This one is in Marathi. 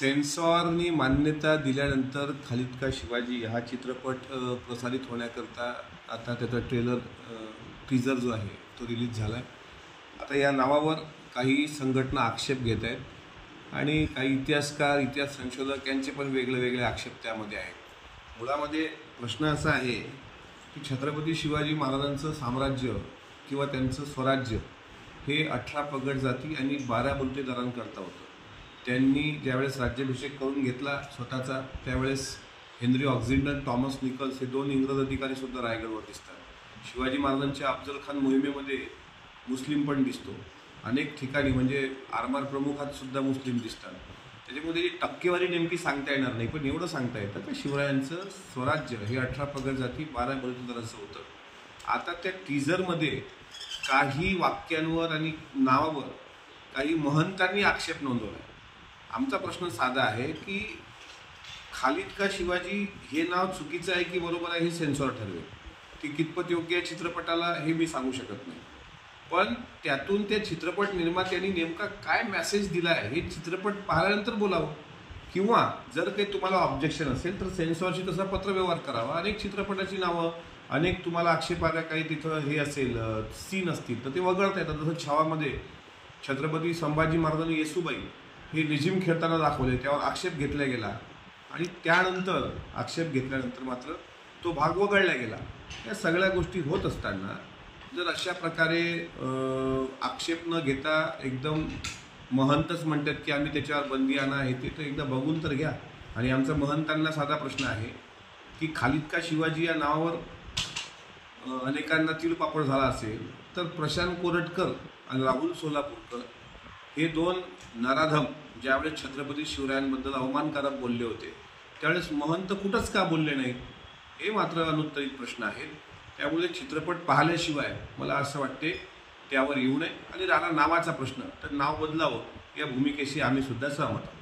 सेन्सॉरनी मान्यता दिल्यानंतर खालिद का शिवाजी हा चित्रपट प्रसारित होण्याकरता आता त्याचा टीजर जो आहे तो रिलीज झाला आहे। आता या नावावर काही संघटना आक्षेप घेत आहेत आणि काही इतिहासकार इतिहास संशोधक यांचे पण वेगळे आक्षेप त्यामध्ये आहेत। मुळामध्ये प्रश्न असा आहे की छत्रपती शिवाजी महाराजांचं साम्राज्य किंवा त्यांचं स्वराज्य हे 18 पगड जाती आणि 12 बलुतेदारांकरता होतं। त्यांनी ज्यावेळेस राज्याभिषेक करून घेतला स्वतःचा त्यावेळेस हेनरी ऑक्झिंडन टॉमस निकल्स हे 2 इंग्रज अधिकारी सुद्धा रायगडवर दिसतात। शिवाजी महाराजांच्या अफजल खान मोहिमेमध्ये मुस्लिम पण दिसतो। अनेक ठिकाणी म्हणजे आरमार प्रमुखात सुद्धा मुस्लिम दिसतात। त्याच्यामध्ये टक्केवारी नेमकी सांगता येणार नाही, पण एवढं सांगता येतं की शिवरायांचं स्वराज्य हे 18 पगड जाती 12 बलुतेदारांचं होतं। आता त्या टीजरमध्ये काही वाक्यांवर आणि नावावर काही महंतांनी आक्षेप नोंदवला। आमचा प्रश्न साधा आहे की खालिद का शिवाजी हे नाव चुकीचं आहे की बरोबर आहे हे सेन्सॉर ठरवेल। ती कितपत योग्य आहे चित्रपटाला हे मी सांगू शकत नाही, पण त्यातून त्या चित्रपट निर्मात्यांनी नेमका काय मेसेज दिला आहे हे चित्रपट पाहिल्यानंतर बोलावं, किंवा जर काही तुम्हाला ऑब्जेक्शन असेल तर सेन्सॉरशी तसा पत्रव्यवहार करावा। अनेक चित्रपटाची नावं अनेक तुम्हाला आक्षेप आल्या काही तिथं हे असेल सीन असतील तर ते वगळता येतात। जसं छावामध्ये छत्रपती संभाजी महाराजांनी येसूबाई हे रिझिम खेळताना दाखवले, त्यावर आक्षेप घेतला गेला आणि त्यानंतर आक्षेप घेतल्यानंतर मात्र तो भाग वगळला गेला। या सगळ्या गोष्टी होत असताना जर अशा प्रकारे आक्षेप न घेता एकदम महंतच म्हणतात की आम्ही त्याच्यावर बंदी आणा आहे ते तर एकदा बघून तर घ्या। आणि आमचा महंतांना साधा प्रश्न आहे की खालिद का शिवाजी या नावावर अनेकांना तिळपापड झाला असेल तर प्रशांत कोरटकर आणि राहुल सोलापूरकर हे 2 नराधम ज्यावेळेस छत्रपती शिवरायांबद्दल अवमानकारक बोलले होते त्यावेळेस महंत कुठंच का बोलले नाहीत हे मात्र अनुत्तरित प्रश्न आहेत। त्यामुळे चित्रपट पाहिल्याशिवाय मला असं वाटते त्यावर येऊ नये। आणि राहिला नावाचा प्रश्न तर नाव बदलावं या भूमिकेशी आम्ही सुद्धा सहमत आहोत।